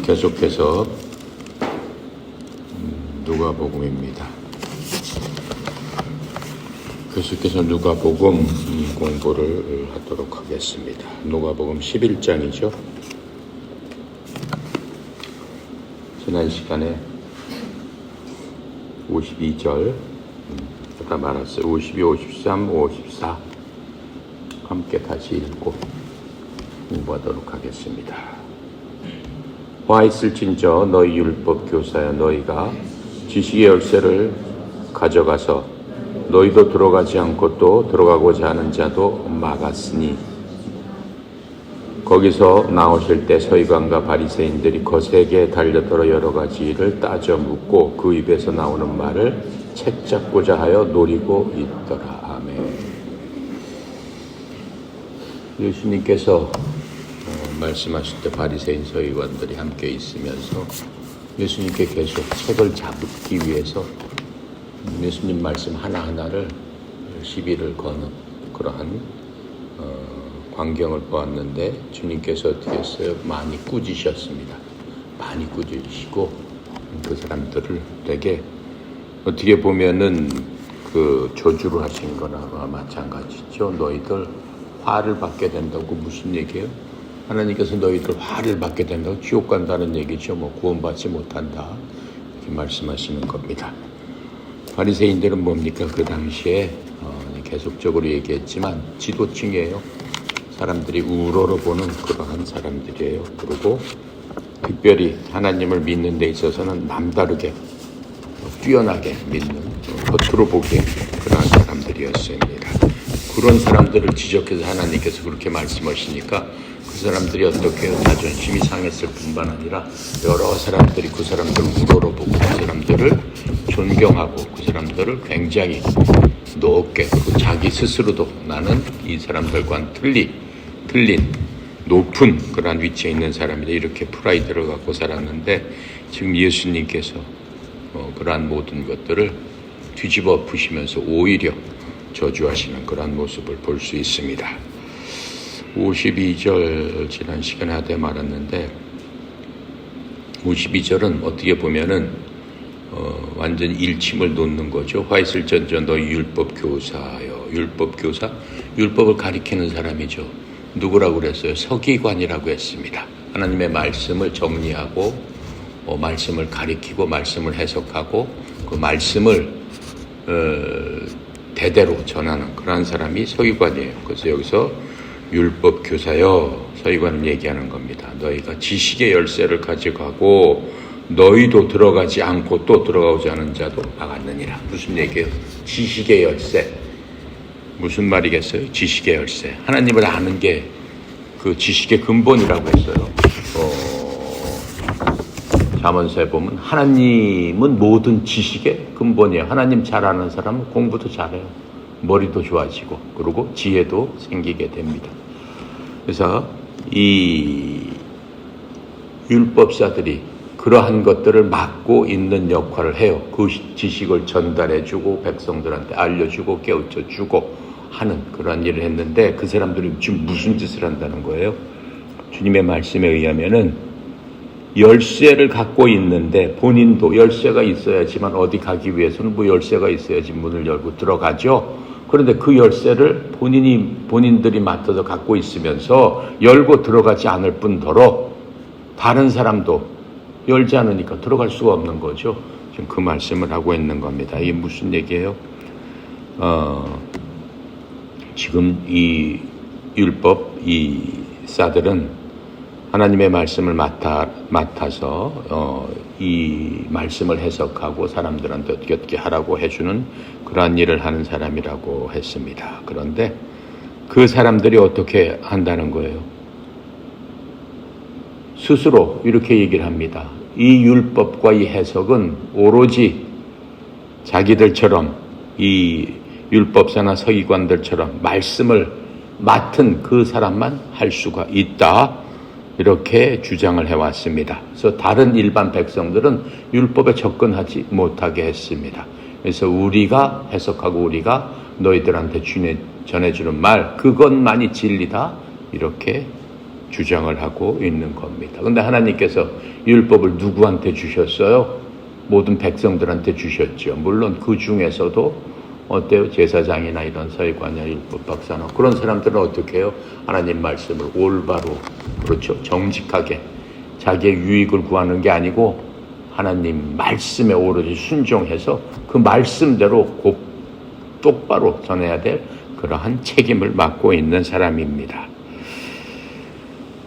계속해서 누가복음입니다. 계속해서 누가복음 공부를 하도록 하겠습니다. 누가복음 11장이죠. 지난 시간에 52절 다 말았어요. 52, 53, 54 함께 다시 읽고 공부하도록 하겠습니다. 화 있을진저 너희 율법 교사여, 너희가 지식의 열쇠를 가져가서 너희도 들어가지 않고 또 들어가고자 하는 자도 막았으니, 거기서 나오실 때 서기관과 바리새인들이 거세게 달려들어 여러 가지 일을 따져 묻고 그 입에서 나오는 말을 채잡고자 하여 노리고 있더라. 아멘. 예수님께서 말씀하실 때 바리새인 서기관들이 함께 있으면서 예수님께 계속 책을 잡기 위해서 예수님 말씀 하나하나를 시비를 거는 그러한 광경을 보았는데, 주님께서 어떻게 했어요? 많이 꾸짖으셨습니다. 많이 꾸짖으시고 그 사람들을 되게 어떻게 보면은 그 저주를 하신 거나 마찬가지죠. 너희들 화를 받게 된다고 무슨 얘기예요? 하나님께서 너희들 화를 받게 된다고 지옥 간다는 얘기죠. 구원받지 못한다 이렇게 말씀하시는 겁니다. 바리새인들은 뭡니까? 그 당시에 계속적으로 얘기했지만 지도층이에요. 사람들이 우러러보는 그러한 사람들이에요. 그리고 특별히 하나님을 믿는 데 있어서는 남다르게 뛰어나게 믿는, 겉으로 보기에 그러한 사람들이었습니다. 그런 사람들을 지적해서 하나님께서 그렇게 말씀하시니까 그 사람들이 어떻게 해요? 자존심이 상했을 뿐만 아니라 여러 사람들이 그 사람들을 우러러보고 그 사람들을 존경하고 그 사람들을 굉장히 높게, 그리고 자기 스스로도 나는 이 사람들과는 틀린 높은 그러한 위치에 있는 사람이다, 이렇게 프라이드를 갖고 살았는데, 지금 예수님께서 그러한 모든 것들을 뒤집어 엎으시면서 오히려 저주하시는 그러한 모습을 볼 수 있습니다. 52절 지난 시간에 하되 말았는데, 52절은 어떻게 보면은 완전 일침을 놓는 거죠. 화 있을전저 너희 율법 교사여. 율법 교사? 율법을 가리키는 사람이죠. 누구라고 그랬어요? 서기관이라고 했습니다. 하나님의 말씀을 정리하고 말씀을 가리키고 말씀을 해석하고 그 말씀을 대대로 전하는 그러한 사람이 서기관이에요. 그래서 여기서 율법 교사여, 서기관을 얘기하는 겁니다. 너희가 지식의 열쇠를 가져가고 너희도 들어가지 않고 또 들어가고자 하는 자도 막았느니라. 무슨 얘기예요? 지식의 열쇠. 무슨 말이겠어요? 지식의 열쇠. 하나님을 아는 게 그 지식의 근본이라고 했어요. 잠언서에 보면 하나님은 모든 지식의 근본이에요. 하나님 잘 아는 사람은 공부도 잘해요. 머리도 좋아지고 그리고 지혜도 생기게 됩니다. 그래서 이 율법사들이 그러한 것들을 막고 있는 역할을 해요. 그 지식을 전달해주고 백성들한테 알려주고 깨우쳐주고 하는 그런 일을 했는데, 그 사람들이 지금 무슨 짓을 한다는 거예요? 주님의 말씀에 의하면은 열쇠를 갖고 있는데, 본인도 열쇠가 있어야지만 어디 가기 위해서는 열쇠가 있어야지 문을 열고 들어가죠. 그런데 그 열쇠를 본인들이 맡아서 갖고 있으면서 열고 들어가지 않을 뿐더러 다른 사람도 열지 않으니까 들어갈 수가 없는 거죠. 지금 그 말씀을 하고 있는 겁니다. 이게 무슨 얘기예요? 지금 이 율법, 이 사들은 하나님의 말씀을 맡아서 이 말씀을 해석하고 사람들한테 어떻게 하라고 해주는 그러한 일을 하는 사람이라고 했습니다. 그런데 그 사람들이 어떻게 한다는 거예요? 스스로 이렇게 얘기를 합니다. 이 율법과 이 해석은 오로지 자기들처럼 이 율법사나 서기관들처럼 말씀을 맡은 그 사람만 할 수가 있다, 이렇게 주장을 해왔습니다. 그래서 다른 일반 백성들은 율법에 접근하지 못하게 했습니다. 그래서 우리가 해석하고 우리가 너희들한테 전해주는 말, 그것만이 진리다, 이렇게 주장을 하고 있는 겁니다. 근데 하나님께서 율법을 누구한테 주셨어요? 모든 백성들한테 주셨죠. 물론 그 중에서도 어때요? 제사장이나 이런 서기관이나 율법 박사나 그런 사람들은 어떻게 해요? 하나님 말씀을 올바로, 그렇죠, 정직하게 자기의 유익을 구하는 게 아니고 하나님 말씀에 오로지 순종해서 그 말씀대로 똑바로 전해야 될 그러한 책임을 맡고 있는 사람입니다.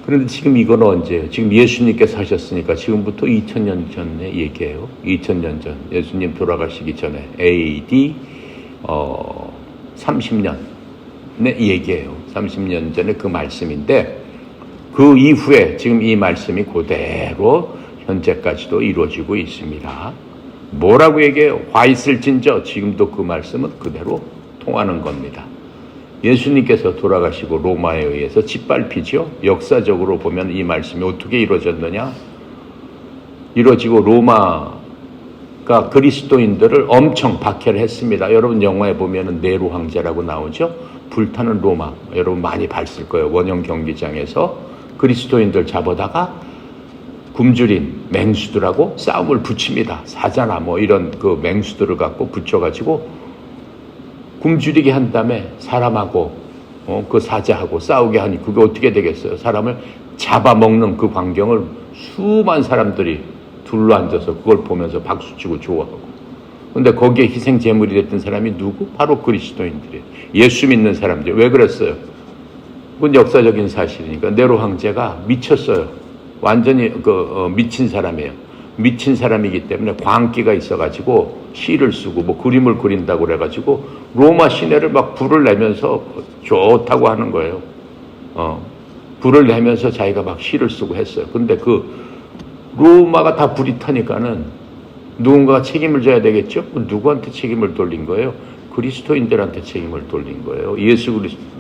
그런데 지금 이건 언제예요? 지금 예수님께서 하셨으니까 지금부터 2000년 전의 얘기예요. 2000년 전 예수님 돌아가시기 전에 AD 30년의 얘기예요. 30년 전에 그 말씀인데 그 이후에 지금 이 말씀이 그대로 현재까지도 이루어지고 있습니다. 뭐라고 얘기해요? 화 있을진저. 지금도 그 말씀은 그대로 통하는 겁니다. 예수님께서 돌아가시고 로마에 의해서 짓밟히죠. 역사적으로 보면 이 말씀이 어떻게 이루어졌느냐? 이루어지고 로마가 그리스도인들을 엄청 박해를 했습니다. 여러분 영화에 보면 네로 황제라고 나오죠. 불타는 로마, 여러분 많이 봤을 거예요. 원형 경기장에서 그리스도인들 잡아다가 굶주린 맹수들하고 싸움을 붙입니다. 사자나 뭐 이런 그 맹수들을 갖고 붙여가지고 굶주리게 한 다음에 사람하고 그 사자하고 싸우게 하니 그게 어떻게 되겠어요? 사람을 잡아먹는 그 광경을 수많은 사람들이 둘러앉아서 그걸 보면서 박수치고 좋아하고. 근데 거기에 희생 제물이 됐던 사람이 누구? 바로 그리스도인들이에요. 예수 믿는 사람들. 왜 그랬어요? 그건 역사적인 사실이니까. 네로 황제가 미쳤어요. 완전히 미친 사람이에요. 미친 사람이기 때문에 광기가 있어가지고 시를 쓰고 뭐 그림을 그린다고 그래가지고 로마 시내를 막 불을 내면서 좋다고 하는 거예요. 불을 내면서 자기가 막 시를 쓰고 했어요. 근데 그 로마가 다 불이 타니까는 누군가가 책임을 져야 되겠죠? 누구한테 책임을 돌린 거예요? 그리스도인들한테 책임을 돌린 거예요.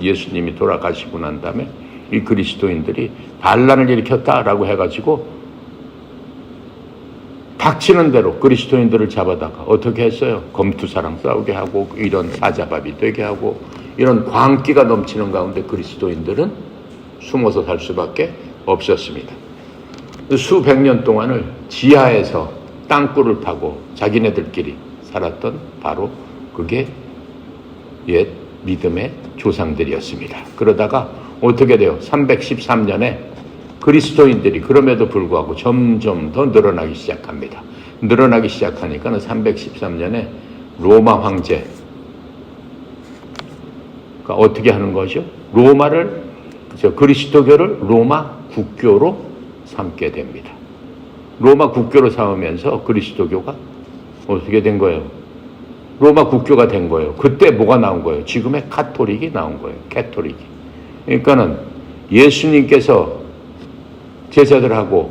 예수님이 돌아가시고 난 다음에 이 그리스도인들이 반란을 일으켰다라고 해가지고 닥치는 대로 그리스도인들을 잡아다가 어떻게 했어요? 검투사랑 싸우게 하고 이런 사자밥이 되게 하고 이런 광기가 넘치는 가운데 그리스도인들은 숨어서 살 수밖에 없었습니다. 수백 년 동안을 지하에서 땅굴을 파고 자기네들끼리 살았던 바로 그게 옛 믿음의 조상들이었습니다. 그러다가 어떻게 돼요? 313년에 그리스도인들이 그럼에도 불구하고 점점 더 늘어나기 시작합니다. 늘어나기 시작하니까는 313년에 로마 황제가 어떻게 하는 거죠? 그리스도교를 로마 국교로 삼게 됩니다. 로마 국교로 삼으면서 그리스도교가 어떻게 된 거예요? 로마 국교가 된 거예요. 그때 뭐가 나온 거예요? 지금의 카톨릭이 나온 거예요. 캐톨릭이. 그러니까는 예수님께서 제자들하고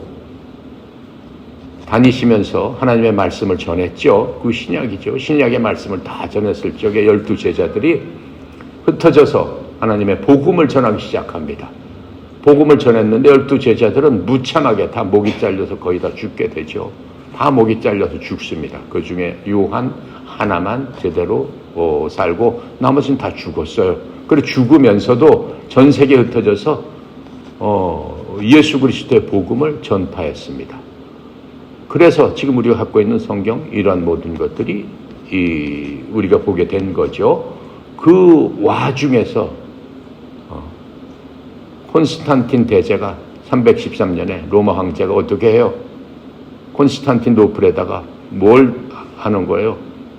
다니시면서 하나님의 말씀을 전했죠. 그 신약이죠. 신약의 말씀을 다 전했을 적에 12제자들이 흩어져서 하나님의 복음을 전하기 시작합니다. 복음을 전했는데 12제자들은 무참하게 다 목이 잘려서 거의 다 죽게 되죠. 다 목이 잘려서 죽습니다. 그 중에 요한 하나만 제대로 살고 나머지는 다 죽었어요. 그리고 죽으면서도 전 세계에 흩어져서 예수 그리스도의 복음을 전파했습니다. 그래서 지금 우리가 갖고 있는 성경 이러한 모든 것들이 우리가 보게 된 거죠. 그 와중에서 콘스탄틴 대제가 313년에 로마 황제가 어떻게 해요? 콘스탄티노플에다가 뭘 하는 거예요?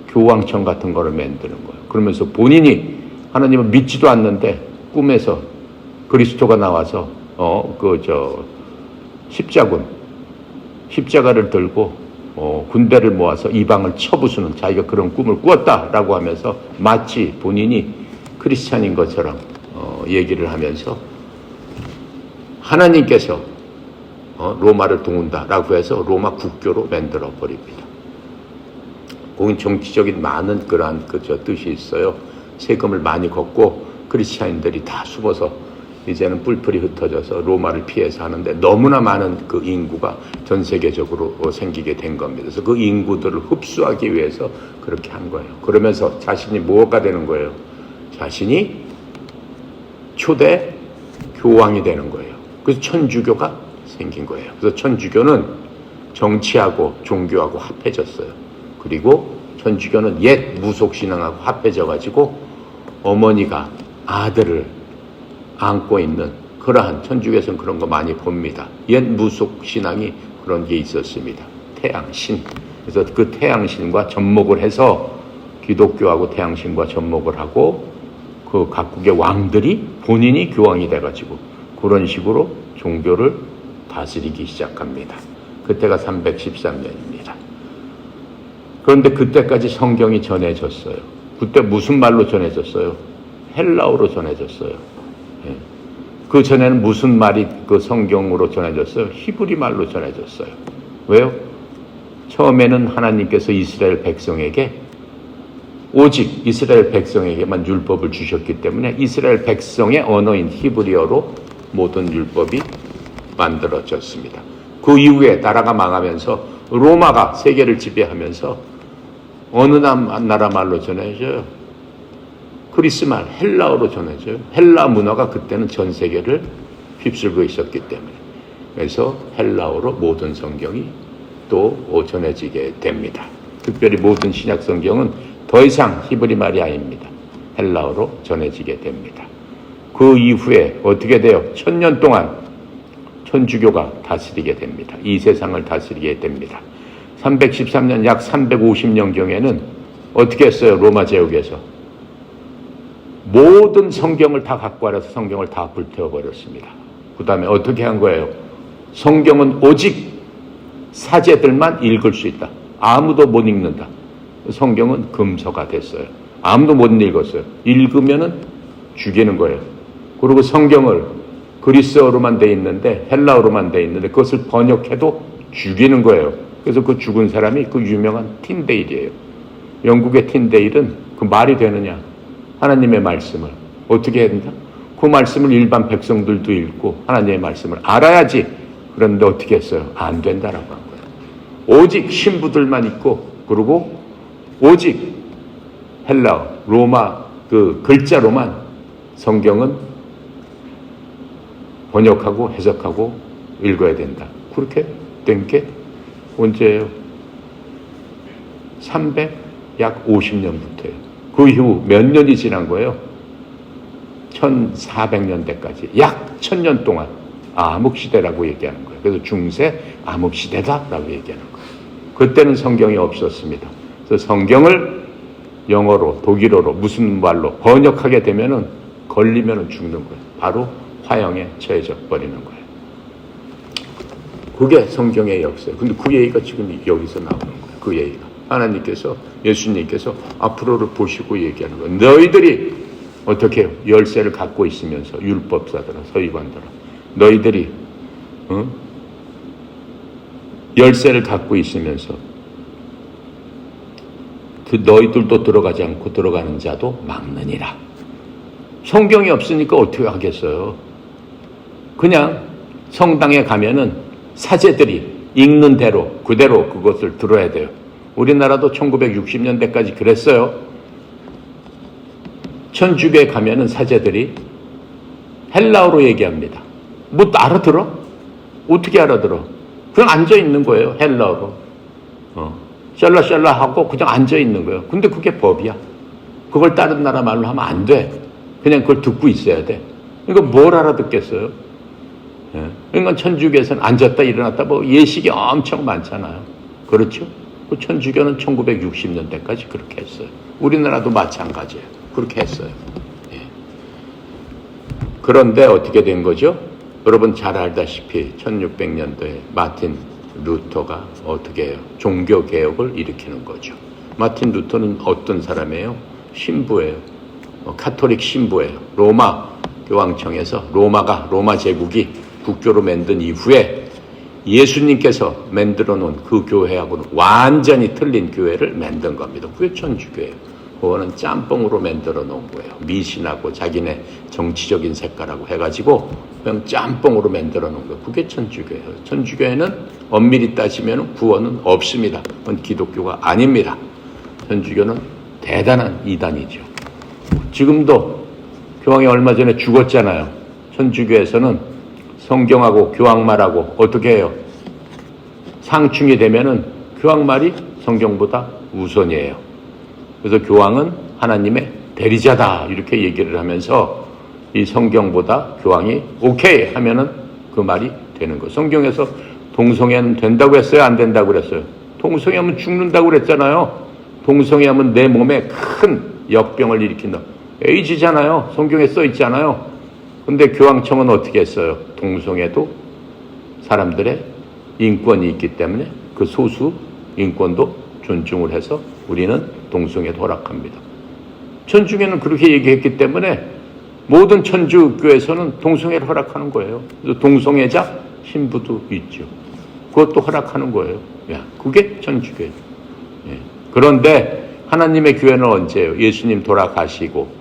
교황청 같은 거를 만드는 거예요. 그러면서 본인이 하나님을 믿지도 않는데 꿈에서 그리스도가 나와서 십자가를 들고 군대를 모아서 이방을 쳐부수는 자기가 그런 꿈을 꾸었다라고 하면서 마치 본인이 크리스찬인 것처럼 얘기를 하면서 하나님께서 로마를 도운다라고 해서 로마 국교로 만들어 버립니다. 거긴 정치적인 많은 그러한 뜻이 있어요. 세금을 많이 걷고 크리스찬인들이 다 숨어서 이제는 뿔뿔이 흩어져서 로마를 피해서 하는데 너무나 많은 그 인구가 전 세계적으로 생기게 된 겁니다. 그래서 그 인구들을 흡수하기 위해서 그렇게 한 거예요. 그러면서 자신이 뭐가 되는 거예요? 자신이 초대 교황이 되는 거예요. 그래서 천주교가 생긴 거예요. 그래서 천주교는 정치하고 종교하고 합해졌어요. 그리고 천주교는 옛 무속신앙하고 합해져가지고 어머니가 아들을 안고 있는 그러한, 천주교에서는 그런 거 많이 봅니다. 옛 무속신앙이 그런 게 있었습니다. 태양신. 그래서 그 태양신과 접목을 해서 기독교하고 태양신과 접목을 하고 그 각국의 왕들이 본인이 교황이 돼가지고 그런 식으로 종교를 다스리기 시작합니다. 그때가 313년입니다. 그런데 그때까지 성경이 전해졌어요. 그때 무슨 말로 전해졌어요? 헬라어로 전해졌어요. 예. 그 전에는 무슨 말이 그 성경으로 전해졌어요? 히브리 말로 전해졌어요. 왜요? 처음에는 하나님께서 이스라엘 백성에게, 오직 이스라엘 백성에게만 율법을 주셨기 때문에 이스라엘 백성의 언어인 히브리어로 모든 율법이 만들어졌습니다. 그 이후에 나라가 망하면서 로마가 세계를 지배하면서 어느 나라 말로 전해져요? 그리스 말, 헬라어로 전해져요. 헬라 문화가 그때는 전 세계를 휩쓸고 있었기 때문에. 그래서 헬라어로 모든 성경이 또 전해지게 됩니다. 특별히 모든 신약 성경은 더 이상 히브리 말이 아닙니다. 헬라어로 전해지게 됩니다. 그 이후에 어떻게 돼요? 1000년 동안 천주교가 다스리게 됩니다. 이 세상을 다스리게 됩니다. 313년, 약 350년경에는 어떻게 했어요? 로마 제국에서 모든 성경을 다 갖고 와서 성경을 다 불태워버렸습니다. 그 다음에 어떻게 한 거예요? 성경은 오직 사제들만 읽을 수 있다. 아무도 못 읽는다. 성경은 금서가 됐어요. 아무도 못 읽었어요. 읽으면은 죽이는 거예요. 그리고 성경을 그리스어로만 돼 있는데, 헬라어로만 돼 있는데 그것을 번역해도 죽이는 거예요. 그래서 그 죽은 사람이 그 유명한 틴데일이에요. 영국의 틴데일은 그 말이 되느냐? 하나님의 말씀을 어떻게 해야 된다? 그 말씀을 일반 백성들도 읽고 하나님의 말씀을 알아야지. 그런데 어떻게 했어요? 안 된다라고 한 거예요. 오직 신부들만 있고, 그리고 오직 헬라어, 로마 그 글자로만 성경은 번역하고 해석하고 읽어야 된다. 그렇게 된 게 언제예요? 약 50년부터예요. 그 이후 몇 년이 지난 거예요? 1400년대까지 약 1000년 동안 암흑시대라고 얘기하는 거예요. 그래서 중세 암흑시대다라고 얘기하는 거예요. 그때는 성경이 없었습니다. 그래서 성경을 영어로, 독일어로, 무슨 말로 번역하게 되면은 걸리면은 죽는 거예요. 바로 화형에 처해져 버리는 거예요. 그게 성경의 역사예요. 근데 그 얘기가 지금 여기서 나오는 거예요. 그 얘기가. 하나님께서, 예수님께서 앞으로를 보시고 얘기하는 거예요. 너희들이 어떻게 해요? 열쇠를 갖고 있으면서, 율법사들아, 서기관들아, 너희들이 열쇠를 갖고 있으면서 그 너희들도 들어가지 않고 들어가는 자도 막느니라. 성경이 없으니까 어떻게 하겠어요? 그냥 성당에 가면은 사제들이 읽는 대로 그대로 그것을 들어야 돼요. 우리나라도 1960년대까지 그랬어요. 천주교에 가면은 사제들이 헬라어로 얘기합니다. 뭐 알아들어? 어떻게 알아들어? 그냥 앉아 있는 거예요. 헬라어로. 샬라샬라 하고 그냥 앉아 있는 거예요. 근데 그게 법이야. 그걸 다른 나라 말로 하면 안 돼. 그냥 그걸 듣고 있어야 돼. 그러니까 뭘 알아듣겠어요? 그러니까 천주교에서는 앉았다 일어났다 뭐 예식이 엄청 많잖아요. 그렇죠? 그 천주교는 1960년대까지 그렇게 했어요. 우리나라도 마찬가지예요. 그렇게 했어요. 예. 그런데 어떻게 된 거죠? 여러분 잘 알다시피 1600년도에 마틴 루터가 어떻게 해요? 종교개혁을 일으키는 거죠. 마틴 루터는 어떤 사람이에요? 신부예요. 카톨릭 신부예요. 로마 교황청에서 로마 제국이 국교로 만든 이후에 예수님께서 만들어 놓은 그 교회하고는 완전히 틀린 교회를 만든 겁니다. 그게 천주교예요. 그거는 짬뽕으로 만들어 놓은 거예요. 미신하고 자기네 정치적인 색깔하고 해가지고 그냥 짬뽕으로 만들어 놓은 거예요. 그게 천주교예요. 천주교에는 엄밀히 따지면 구원은 없습니다. 그건 기독교가 아닙니다. 천주교는 대단한 이단이죠. 지금도 교황이 얼마 전에 죽었잖아요. 천주교에서는 성경하고 교황말하고 어떻게 해요? 상충이 되면은 교황말이 성경보다 우선이에요. 그래서 교황은 하나님의 대리자다 이렇게 얘기를 하면서 이 성경보다 교황이 오케이 하면은 그 말이 되는 거예요. 성경에서 동성애는 된다고 했어요? 안 된다고 그랬어요? 동성애하면 죽는다고 그랬잖아요. 동성애하면 내 몸에 큰 역병을 일으킨다. 에이즈잖아요. 성경에 써 있잖아요. 근데 교황청은 어떻게 했어요? 동성애도 사람들의 인권이 있기 때문에 그 소수 인권도 존중을 해서 우리는 동성애도 허락합니다. 천주교는 그렇게 얘기했기 때문에 모든 천주교에서는 동성애를 허락하는 거예요. 그래서 동성애자 신부도 있죠. 그것도 허락하는 거예요. 야, 그게 천주교예요. 예. 그런데 하나님의 교회는 언제예요? 예수님 돌아가시고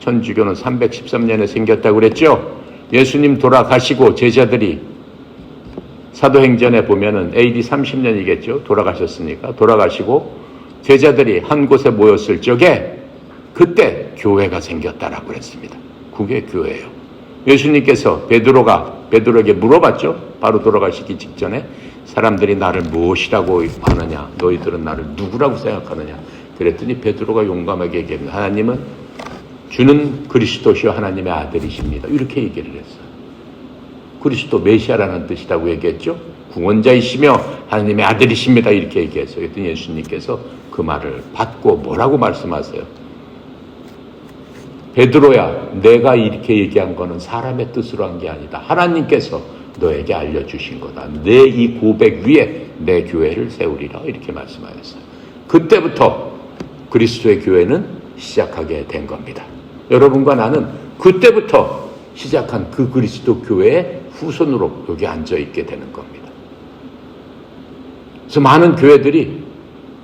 천주교는 313년에 생겼다고 그랬죠. 예수님 돌아가시고 제자들이 사도행전에 보면은 AD 30년이겠죠. 돌아가셨으니까. 돌아가시고 제자들이 한 곳에 모였을 적에 그때 교회가 생겼다라고 그랬습니다. 그게 교회예요. 예수님께서 베드로에게 물어봤죠. 바로 돌아가시기 직전에 사람들이 나를 무엇이라고 하느냐? 너희들은 나를 누구라고 생각하느냐? 그랬더니 베드로가 용감하게 얘기합니다. 하나님은 주는 그리스도시요 하나님의 아들이십니다. 이렇게 얘기를 했어요. 그리스도 메시아라는 뜻이라고 얘기했죠. 구원자이시며 하나님의 아들이십니다. 이렇게 얘기했어요. 그랬더니 예수님께서 그 말을 받고 뭐라고 말씀하세요? 베드로야, 내가 이렇게 얘기한 거는 사람의 뜻으로 한 게 아니다. 하나님께서 너에게 알려주신 거다. 내 이 고백 위에 내 교회를 세우리라. 이렇게 말씀하셨어요. 그때부터 그리스도의 교회는 시작하게 된 겁니다. 여러분과 나는 그때부터 시작한 그 그리스도 교회의 후손으로 여기 앉아있게 되는 겁니다. 그래서 많은 교회들이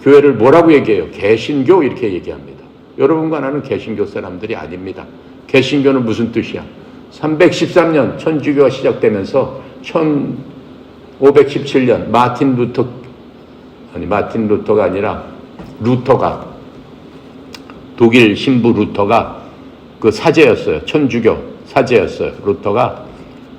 교회를 뭐라고 얘기해요? 개신교 이렇게 얘기합니다. 여러분과 나는 개신교 사람들이 아닙니다. 개신교는 무슨 뜻이야? 313년 천주교가 시작되면서 1517년 마틴 루터가 아니라 루터가 독일 신부 루터가 그 사제였어요. 천주교 사제였어요. 루터가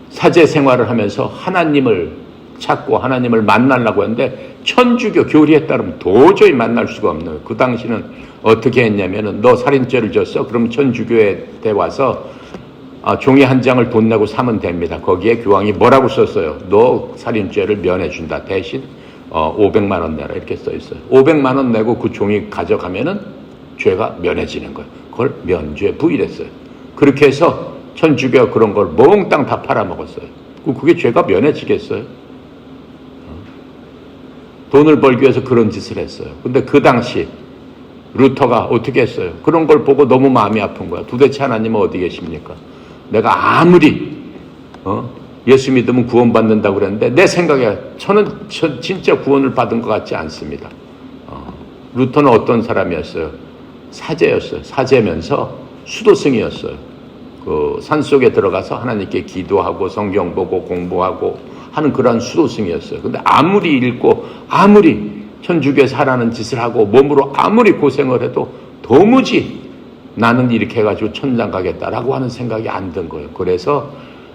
사제 생활을 하면서 하나님을 찾고 하나님을 만나려고 했는데 천주교 교리에 따르면 도저히 만날 수가 없는 거예요. 그 당시는 어떻게 했냐면은 너 살인죄를 졌어? 그럼 천주교에 와서 종이 한 장을 돈 내고 사면 됩니다. 거기에 교황이 뭐라고 썼어요? 너 살인죄를 면해준다. 대신 500만 원 내라 이렇게 써 있어요. 500만 원 내고 그 종이 가져가면은 죄가 면해지는 거예요. 그걸 면죄부 이랬어요. 그렇게 해서 천주교가 그런 걸 몽땅 다 팔아먹었어요. 그게 죄가 면해지겠어요? 돈을 벌기 위해서 그런 짓을 했어요. 근데 그 당시 루터가 어떻게 했어요? 그런 걸 보고 너무 마음이 아픈 거야. 도대체 하나님은 어디 계십니까? 내가 아무리 예수 믿으면 구원받는다고 그랬는데 내 생각에 저는 진짜 구원을 받은 것 같지 않습니다. 루터는 어떤 사람이었어요? 사제였어요. 사제면서 수도승이었어요. 그 산속에 들어가서 하나님께 기도하고 성경 보고 공부하고 하는 그런 수도승이었어요. 근데 아무리 읽고 아무리 천주교에서 하라는 짓을 하고 몸으로 아무리 고생을 해도 도무지 나는 이렇게 해가지고 천당 가겠다라고 하는 생각이 안 든 거예요. 그래서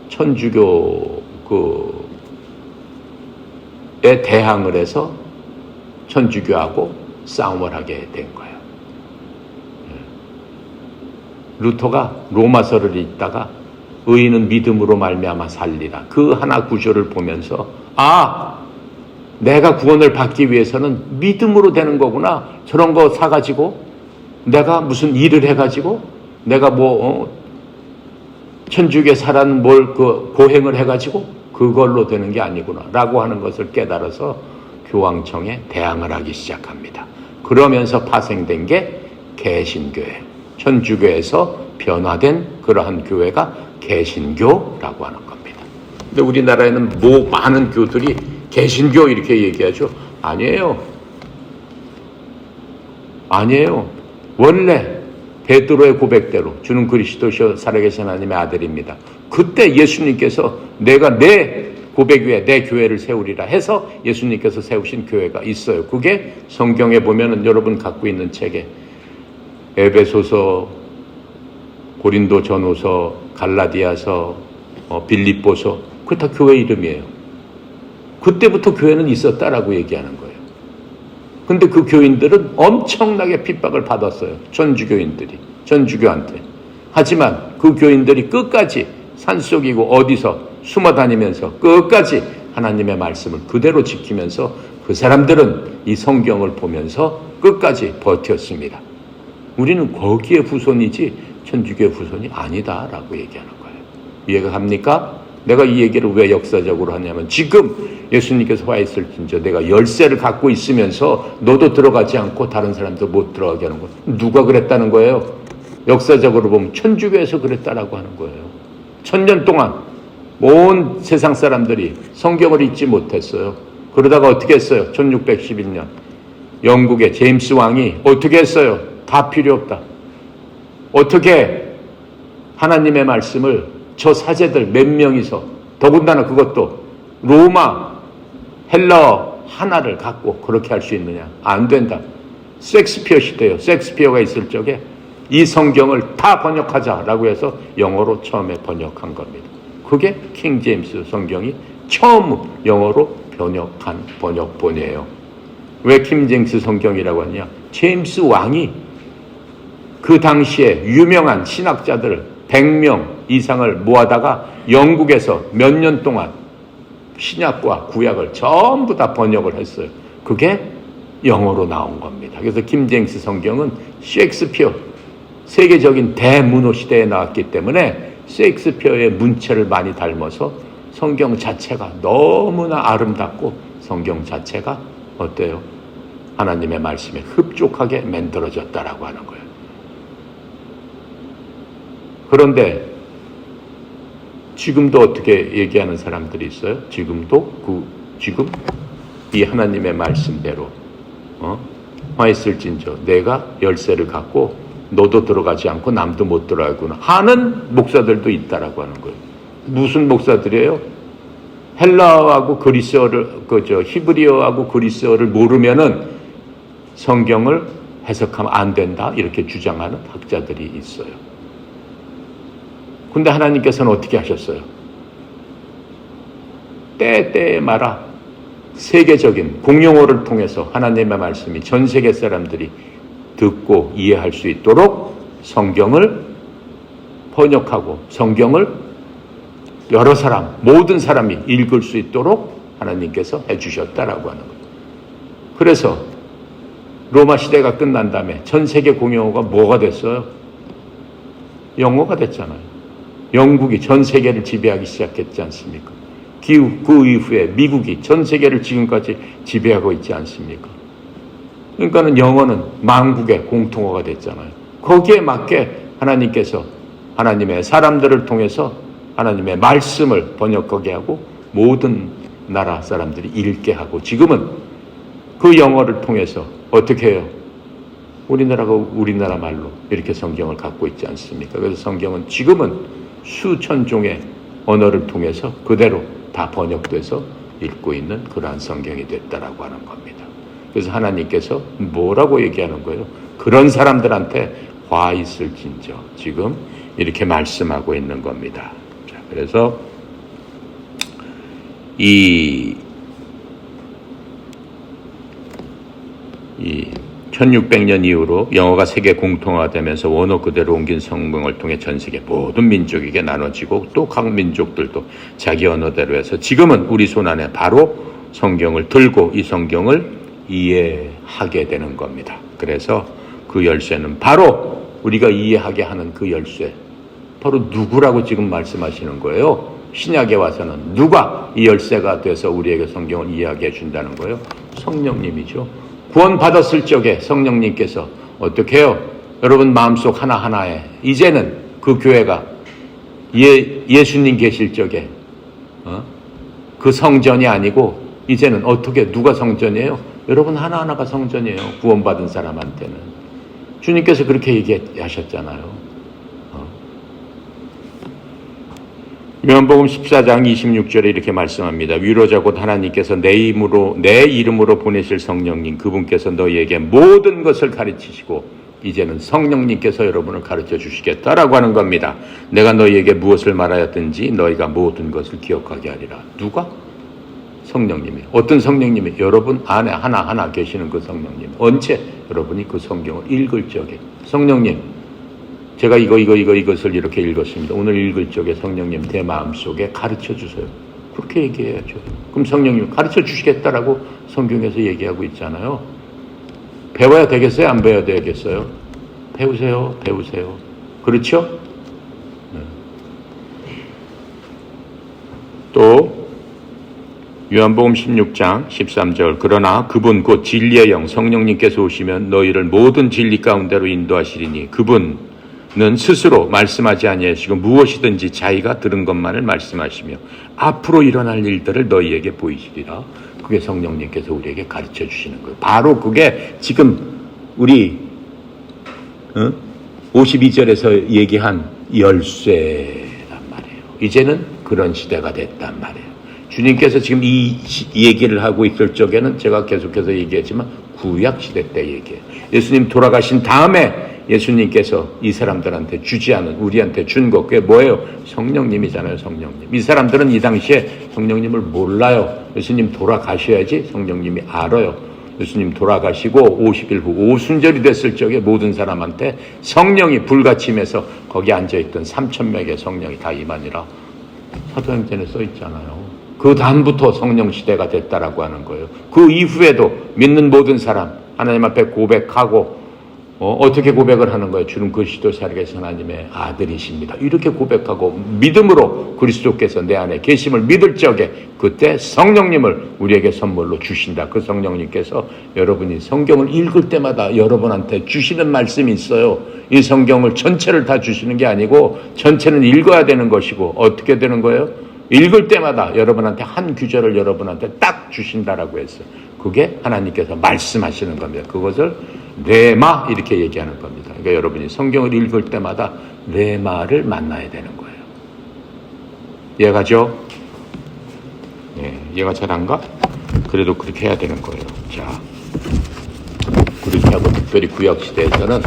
천주교에 대항을 해서 천주교하고 싸움을 하게 된 거예요. 루터가 로마서를 읽다가 의인은 믿음으로 말미암아 살리라. 그 하나 구절을 보면서 내가 구원을 받기 위해서는 믿음으로 되는 거구나. 저런 거 사가지고 내가 무슨 일을 해가지고 내가 천주교에 사라는 고행을 해가지고 그걸로 되는 게 아니구나 라고 하는 것을 깨달아서 교황청에 대항을 하기 시작합니다. 그러면서 파생된 게 개신교예요. 천주교에서 변화된 그러한 교회가 개신교라고 하는 겁니다. 근데 우리나라에는 많은 교들이 개신교 이렇게 얘기하죠. 아니에요. 원래 베드로의 고백대로 주는 그리스도시요 살아계신 하나님의 아들입니다. 그때 예수님께서 내가 내 고백 위에 내 교회를 세우리라 해서 예수님께서 세우신 교회가 있어요. 그게 성경에 보면은 여러분 갖고 있는 책에 에베소서, 고린도전후서, 갈라디아서, 빌립보서 그게 다 교회 이름이에요. 그때부터 교회는 있었다라고 얘기하는 거예요. 근데 그 교인들은 엄청나게 핍박을 받았어요. 전주교한테. 하지만 그 교인들이 끝까지 산속이고 어디서 숨어 다니면서 끝까지 하나님의 말씀을 그대로 지키면서 그 사람들은 이 성경을 보면서 끝까지 버텼습니다. 우리는 거기에 후손이지 천주교의 후손이 아니다라고 얘기하는 거예요. 이해가 갑니까? 내가 이 얘기를 왜 역사적으로 하냐면 지금 예수님께서 와 있을진저 내가 열쇠를 갖고 있으면서 너도 들어가지 않고 다른 사람도 못 들어가게 하는 거. 누가 그랬다는 거예요? 역사적으로 보면 천주교에서 그랬다라고 하는 거예요. 1000년 동안 온 세상 사람들이 성경을 읽지 못했어요. 그러다가 어떻게 했어요? 1611년 영국의 제임스 왕이 어떻게 했어요? 다 필요 없다. 어떻게 하나님의 말씀을 저 사제들 몇 명이서 더군다나 그것도 로마 헬라어 하나를 갖고 그렇게 할 수 있느냐? 안 된다. 셰익스피어 시대예요. 셰익스피어가 있을 적에 이 성경을 다 번역하자라고 해서 영어로 처음에 번역한 겁니다. 그게 킹 제임스 성경이 처음 영어로 번역한 번역본이에요. 왜 킹 제임스 성경이라고 하냐? 제임스 왕이 그 당시에 유명한 신학자들 100명 이상을 모아다가 영국에서 몇 년 동안 신약과 구약을 전부 다 번역을 했어요. 그게 영어로 나온 겁니다. 그래서 킹 제임스 성경은 셰익스피어 세계적인 대문호 시대에 나왔기 때문에 셰익스피어의 문체를 많이 닮아서 성경 자체가 너무나 아름답고 성경 자체가 어때요? 하나님의 말씀에 흡족하게 만들어졌다라고 하는 거예요. 그런데 지금도 어떻게 얘기하는 사람들이 있어요? 지금 이 하나님의 말씀대로 와 있을진저 내가 열쇠를 갖고 너도 들어가지 않고 남도 못 들어가구나 하는 목사들도 있다라고 하는 거예요. 무슨 목사들이에요? 헬라어하고 그리스어를 히브리어하고 그리스어를 모르면은 성경을 해석하면 안 된다 이렇게 주장하는 학자들이 있어요. 근데 하나님께서는 어떻게 하셨어요? 때때에 말아 세계적인 공용어를 통해서 하나님의 말씀이 전 세계 사람들이 듣고 이해할 수 있도록 성경을 번역하고 성경을 여러 사람, 모든 사람이 읽을 수 있도록 하나님께서 해주셨다라고 하는 거예요. 그래서 로마 시대가 끝난 다음에 전 세계 공용어가 뭐가 됐어요? 영어가 됐잖아요. 영국이 전 세계를 지배하기 시작했지 않습니까? 그 이후에 미국이 전 세계를 지금까지 지배하고 있지 않습니까? 그러니까는 영어는 만국의 공통어가 됐잖아요. 거기에 맞게 하나님께서 하나님의 사람들을 통해서 하나님의 말씀을 번역하게 하고 모든 나라 사람들이 읽게 하고 지금은 그 영어를 통해서 어떻게 해요? 우리나라가 우리나라 말로 이렇게 성경을 갖고 있지 않습니까? 그래서 성경은 지금은 수천 종의 언어를 통해서 그대로 다 번역돼서 읽고 있는 그러한 성경이 됐다라고 하는 겁니다. 그래서 하나님께서 뭐라고 얘기하는 거예요? 그런 사람들한테 화 있을진저 지금 이렇게 말씀하고 있는 겁니다. 자, 그래서 이 1600년 이후로 영어가 세계 공통화되면서 원어 그대로 옮긴 성경을 통해 전 세계 모든 민족에게 나눠지고 또 각 민족들도 자기 언어대로 해서 지금은 우리 손안에 바로 성경을 들고 이 성경을 이해하게 되는 겁니다. 그래서 그 열쇠는 바로 우리가 이해하게 하는 그 열쇠 바로 누구라고 지금 말씀하시는 거예요? 신약에 와서는 누가 이 열쇠가 돼서 우리에게 성경을 이해하게 해준다는 거예요? 성령님이죠. 구원 받았을 적에 성령님께서 어떻게 해요? 여러분 마음속 하나하나에 이제는 그 교회가 예수님 계실 적에 그 성전이 아니고 이제는 어떻게 누가 성전이에요? 여러분 하나하나가 성전이에요. 구원받은 사람한테는 주님께서 그렇게 얘기하셨잖아요. 요한복음 14장 26절에 이렇게 말씀합니다. 위로자 곧 하나님께서 내 이름으로 보내실 성령님 그분께서 너희에게 모든 것을 가르치시고 이제는 성령님께서 여러분을 가르쳐 주시겠다라고 하는 겁니다. 내가 너희에게 무엇을 말하였든지 너희가 모든 것을 기억하게 하리라. 누가? 성령님이. 어떤 성령님이? 여러분 안에 하나하나 계시는 그 성령님. 언제? 여러분이 그 성경을 읽을 적에. 성령님, 제가 이것을 이렇게 읽었습니다. 오늘 읽을 적에 성령님 내 마음속에 가르쳐 주세요. 그렇게 얘기해야죠. 그럼 성령님 가르쳐 주시겠다라고 성경에서 얘기하고 있잖아요. 배워야 되겠어요? 안 배워야 되겠어요? 배우세요. 그렇죠? 네. 또 요한복음 16장 13절 그러나 그분 곧 진리의 영 성령님께서 오시면 너희를 모든 진리 가운데로 인도하시리니 그분은 스스로 말씀하지 아니하시고 무엇이든지 자기가 들은 것만을 말씀하시며 앞으로 일어날 일들을 너희에게 보이시리라. 그게 성령님께서 우리에게 가르쳐 주시는 거예요. 바로 그게 지금 우리 52절에서 얘기한 열쇠란 말이에요. 이제는 그런 시대가 됐단 말이에요. 주님께서 지금 이 얘기를 하고 있을 적에는 제가 계속해서 얘기했지만 구약 시대 때 얘기해요. 예수님 돌아가신 다음에 예수님께서 이 사람들한테 주지 않은 우리한테 준 것 그게 뭐예요? 성령님이잖아요. 성령님. 이 사람들은 이 당시에 성령님을 몰라요. 예수님 돌아가셔야지 성령님이 알아요. 예수님 돌아가시고 50일 후 오순절이 됐을 적에 모든 사람한테 성령이 불같이 임해서 거기 앉아있던 3,000명의 성령이 다 임하니라 사도행전에 써 있잖아요. 그 다음부터 성령 시대가 됐다라고 하는 거예요. 그 이후에도 믿는 모든 사람 하나님 앞에 고백하고 어떻게 고백을 하는 거예요? 주는 그리스도 살아계신 하나님의 아들이십니다. 이렇게 고백하고 믿음으로 그리스도께서 내 안에 계심을 믿을 적에 그때 성령님을 우리에게 선물로 주신다. 그 성령님께서 여러분이 성경을 읽을 때마다 여러분한테 주시는 말씀이 있어요. 이 성경을 전체를 다 주시는 게 아니고 전체는 읽어야 되는 것이고 어떻게 되는 거예요? 읽을 때마다 여러분한테 한 구절을 여러분한테 딱 주신다라고 했어요. 그게 하나님께서 말씀하시는 겁니다. 그것을 레마 이렇게 얘기하는 겁니다. 그러니까 여러분이 성경을 읽을 때마다 레마를 만나야 되는 거예요. 이해가죠? 네, 이해가 잘 안 가? 그래도 그렇게 해야 되는 거예요. 자, 그렇게 하고 특별히 구약시대에서는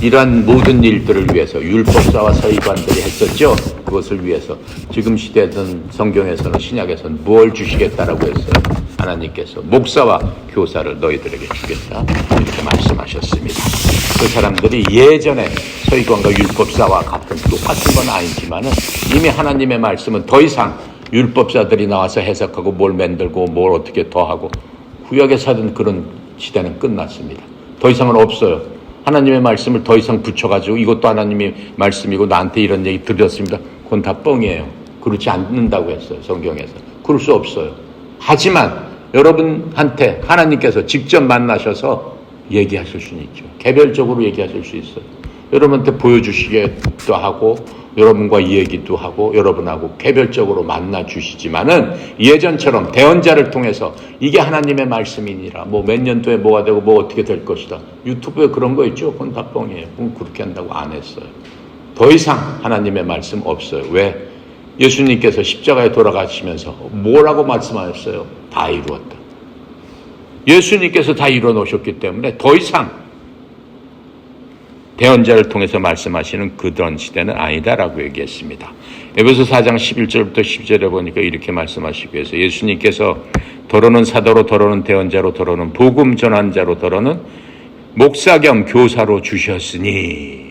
이러한 모든 일들을 위해서 율법사와 서기관들이 했었죠. 그것을 위해서 지금 시대든 성경에서는 신약에서는 뭘 주시겠다라고 했어요. 하나님께서 목사와 교사를 너희들에게 주겠다 이렇게 말씀하셨습니다. 그 사람들이 예전에 서기관과 율법사와 같은 똑같은 건 아니지만은 이미 하나님의 말씀은 더 이상 율법사들이 나와서 해석하고 뭘 만들고 뭘 어떻게 더하고 구약에서 하던 그런 시대는 끝났습니다. 더 이상은 없어요. 하나님의 말씀을 더 이상 붙여가지고 이것도 하나님의 말씀이고 나한테 이런 얘기 드렸습니다. 그건 다 뻥이에요. 그렇지 않는다고 했어요. 성경에서. 그럴 수 없어요. 하지만 여러분한테 하나님께서 직접 만나셔서 얘기하실 수는 있죠. 개별적으로 얘기하실 수 있어요. 여러분한테 보여주시기도 하고 여러분과 얘기도 하고 여러분하고 개별적으로 만나 주시지만은 예전처럼 대언자를 통해서 이게 하나님의 말씀이니라 뭐 몇 년도에 뭐가 되고 뭐 어떻게 될 것이다. 유튜브에 그런 거 있죠. 그건 다 뻥이에요. 그건 그렇게 한다고 안 했어요. 더 이상 하나님의 말씀 없어요. 왜? 예수님께서 십자가에 돌아가시면서 뭐라고 말씀하셨어요? 다 이루었다. 예수님께서 다 이루어 놓으셨기 때문에 더 이상 대언자를 통해서 말씀하시는 그런 시대는 아니다라고 얘기했습니다. 에베소 4장 11절부터 10절에 보니까 이렇게 말씀하시고 해서 예수님께서 더러는 사도로 더러는 대언자로 더러는 복음 전환자로 더러는 목사 겸 교사로 주셨으니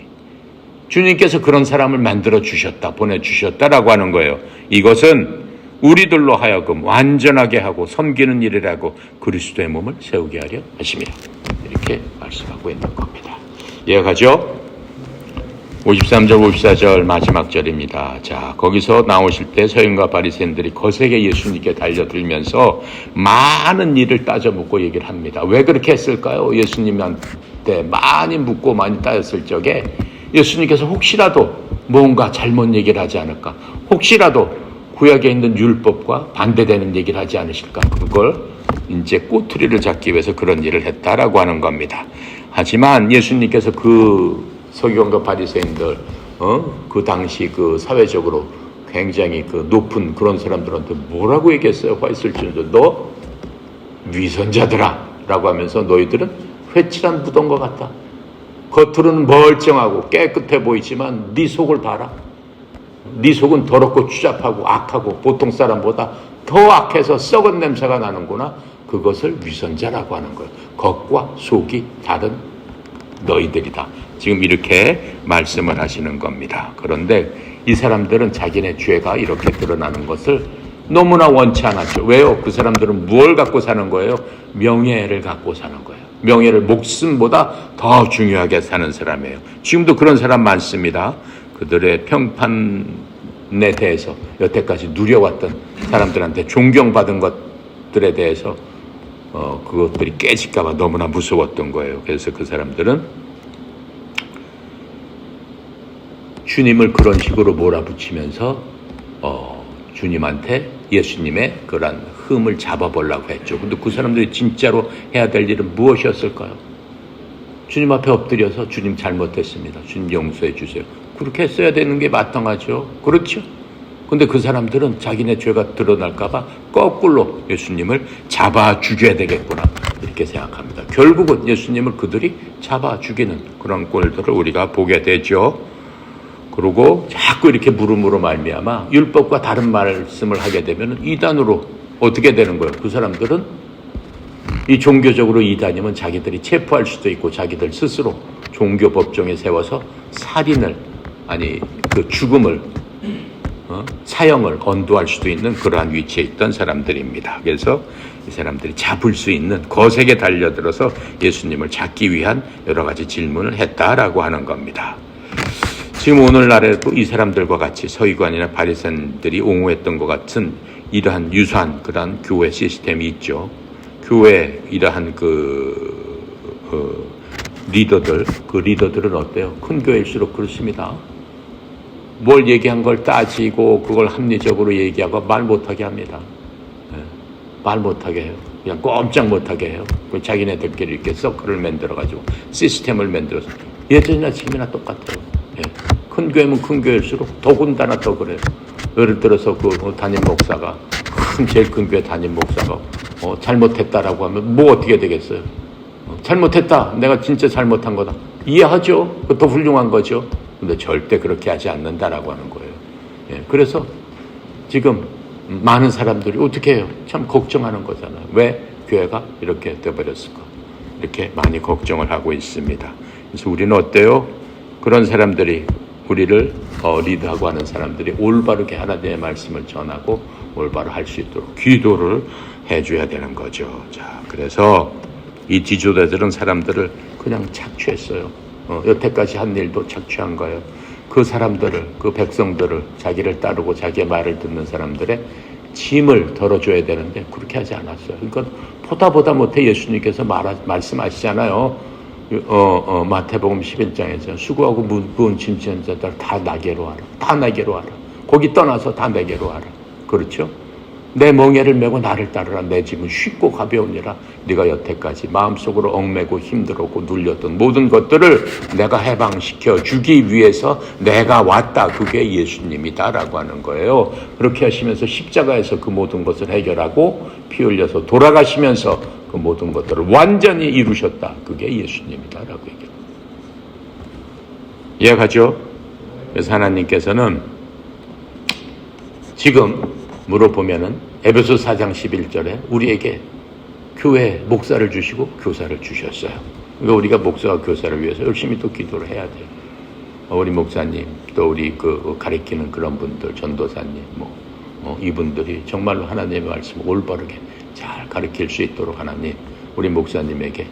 주님께서 그런 사람을 만들어 주셨다, 보내주셨다라고 하는 거예요. 이것은 우리들로 하여금 완전하게 하고 섬기는 일이라고 그리스도의 몸을 세우게 하려 하시며 이렇게 말씀하고 있는 겁니다. 이해가죠? 53절 54절 마지막 절입니다. 자, 거기서 나오실 때 서기관과 바리새인들이 거세게 예수님께 달려들면서 많은 일을 따져 묻고 얘기를 합니다. 왜 그렇게 했을까요? 예수님한테 많이 묻고 많이 따졌을 적에 예수님께서 혹시라도 뭔가 잘못 얘기를 하지 않을까? 혹시라도 구약에 있는 율법과 반대되는 얘기를 하지 않으실까? 그걸 이제 꼬투리를 잡기 위해서 그런 일을 했다라고 하는 겁니다. 하지만 예수님께서 그 서기관과 바리새인들, 그 당시 그 사회적으로 굉장히 그 높은 그런 사람들한테 뭐라고 얘기했어요? 화 있을 줄도 너 위선자들아! 라고 하면서 너희들은 회칠한 무덤과 같다. 겉으로는 멀쩡하고 깨끗해 보이지만 네 속을 봐라. 네 속은 더럽고 추잡하고 악하고 보통 사람보다 더 악해서 썩은 냄새가 나는구나. 그것을 위선자라고 하는 거예요. 겉과 속이 다른 너희들이다. 지금 이렇게 말씀을 하시는 겁니다. 그런데 이 사람들은 자기네 죄가 이렇게 드러나는 것을 너무나 원치 않았죠. 왜요? 그 사람들은 무엇을 갖고 사는 거예요? 명예를 갖고 사는 거예요. 명예를 목숨보다 더 중요하게 사는 사람이에요. 지금도 그런 사람 많습니다. 그들의 평판에 대해서 여태까지 누려왔던 사람들한테 존경받은 것들에 대해서 그것들이 깨질까 봐 너무나 무서웠던 거예요. 그래서 그 사람들은 주님을 그런 식으로 몰아붙이면서 주님한테 예수님의 그런 흠을 잡아보려고 했죠. 근데 그 사람들이 진짜로 해야 될 일은 무엇이었을까요? 주님 앞에 엎드려서 주님 잘못했습니다. 주님 용서해 주세요. 그렇게 했어야 되는 게 마땅하죠. 그렇죠? 근데 그 사람들은 자기네 죄가 드러날까 봐 거꾸로 예수님을 잡아 죽여야 되겠구나 이렇게 생각합니다. 결국은 예수님을 그들이 잡아 죽이는 그런 꼴들을 우리가 보게 되죠. 그리고 자꾸 이렇게 물음으로 말미암아 율법과 다른 말씀을 하게 되면 이단으로 어떻게 되는 거예요? 그 사람들은 이 종교적으로 이단이면 자기들이 체포할 수도 있고 자기들 스스로 종교 법정에 세워서 살인을 그 죽음을 사형을 언도할 수도 있는 그러한 위치에 있던 사람들입니다. 그래서 이 사람들이 잡을 수 있는 거색에 달려들어서 예수님을 잡기 위한 여러 가지 질문을 했다라고 하는 겁니다. 지금 오늘날에도 이 사람들과 같이 서기관이나 바리새인들이 옹호했던 것 같은 이러한 유사한 그러한 교회 시스템이 있죠. 교회 이러한 리더들, 그 리더들은 어때요? 큰 교회일수록 그렇습니다. 뭘 얘기한 걸 따지고 그걸 합리적으로 얘기하고 말 못하게 합니다. 말 못하게 해요. 그냥 꼼짝 못하게 해요. 자기네들끼리 이렇게 서클을 만들어가지고 시스템을 만들어서 예전이나 지금이나 똑같아요. 큰 교회면 큰 교회일수록 더군다나 더 그래요. 예를 들어서 그 담임 목사가 제일 큰 교회 담임 목사가 잘못했다라고 하면 뭐 어떻게 되겠어요? 잘못했다. 내가 진짜 잘못한 거다. 이해하죠? 더 훌륭한 거죠. 근데 절대 그렇게 하지 않는다라고 하는 거예요. 그래서 지금 많은 사람들이 어떻게 해요? 참 걱정하는 거잖아요. 왜 교회가 이렇게 돼버렸을까? 이렇게 많이 걱정을 하고 있습니다. 그래서 우리는 어때요? 그런 사람들이 우리를 리드하고 하는 사람들이 올바르게 하나님의 말씀을 전하고 올바로 할 수 있도록 기도를 해줘야 되는 거죠. 자, 그래서 이 지도자들은 사람들을 그냥 착취했어요. 여태까지 한 일도 착취한 거예요. 그 사람들을, 그 백성들을 자기를 따르고 자기의 말을 듣는 사람들의 짐을 덜어줘야 되는데 그렇게 하지 않았어요. 그러니까 보다 못해 예수님께서 말씀하시잖아요. 마태복음 11장에서 수고하고 무거운 짐 지는 자들 다 나게로 하라. 다 나게로 하라. 거기 떠나서 다 내게로 하라. 그렇죠? 내 멍에를 메고 나를 따르라. 내 짐은 쉽고 가벼우니라. 네가 여태까지 마음속으로 얽매고 힘들었고 눌렸던 모든 것들을 내가 해방시켜 주기 위해서 내가 왔다. 그게 예수님이다라고 하는 거예요. 그렇게 하시면서 십자가에서 그 모든 것을 해결하고 피 흘려서 돌아가시면서 그 모든 것들을 완전히 이루셨다. 그게 예수님이다라고 얘기합니다. 이해가죠? 그래서 하나님께서는 지금 물어보면은 에베소 4장 11절에 우리에게 교회 목사를 주시고 교사를 주셨어요. 그러니까 우리가 목사와 교사를 위해서 열심히 또 기도를 해야 돼요. 우리 목사님, 또 우리 가리키는 그런 분들, 전도사님, 이분들이 정말로 하나님의 말씀을 올바르게 잘 가르칠 수 있도록 하나님, 우리 목사님에게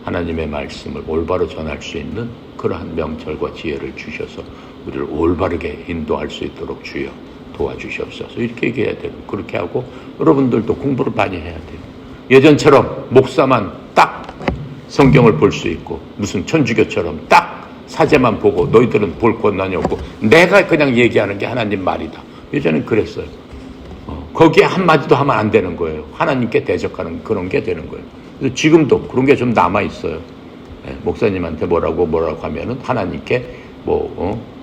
하나님의 말씀을 올바로 전할 수 있는 그러한 명철과 지혜를 주셔서 우리를 올바르게 인도할 수 있도록 주여 도와주시옵소서. 이렇게 얘기해야 돼요. 그렇게 하고 여러분들도 공부를 많이 해야 돼요. 예전처럼 목사만 딱 성경을 볼 수 있고 무슨 천주교처럼 딱 사제만 보고 너희들은 볼 권한이 없고 내가 그냥 얘기하는 게 하나님 말이다. 예전엔 그랬어요. 거기에 한마디도 하면 안 되는 거예요. 하나님께 대적하는 그런 게 되는 거예요. 그래서 지금도 그런 게 좀 남아있어요. 목사님한테 뭐라고 하면은 하나님께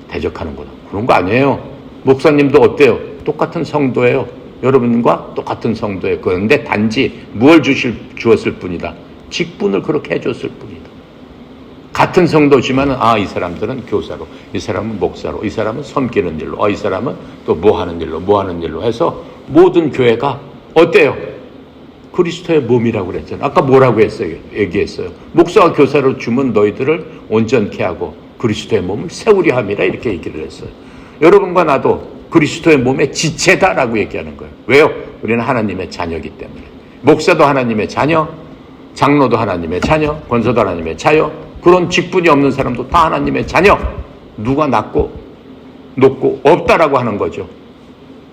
대적하는 거다. 그런 거 아니에요. 목사님도 어때요? 똑같은 성도예요. 여러분과 똑같은 성도예요. 그런데 단지 무엇을 주었을 뿐이다. 직분을 그렇게 해줬을 뿐이다. 같은 성도지만 이 사람들은 교사로, 이 사람은 목사로, 이 사람은 섬기는 일로, 이 사람은 또 뭐 하는 일로 해서 모든 교회가 어때요? 그리스도의 몸이라고 그랬잖아요. 아까 뭐라고 했어요? 얘기했어요. 목사와 교사로 주면 너희들을 온전케 하고 그리스도의 몸을 세우려 함이라 이렇게 얘기를 했어요. 여러분과 나도 그리스도의 몸의 지체다라고 얘기하는 거예요. 왜요? 우리는 하나님의 자녀이기 때문에. 목사도 하나님의 자녀, 장로도 하나님의 자녀, 권사도 하나님의 자녀, 그런 직분이 없는 사람도 다 하나님의 자녀. 누가 낮고 높고 없다라고 하는 거죠.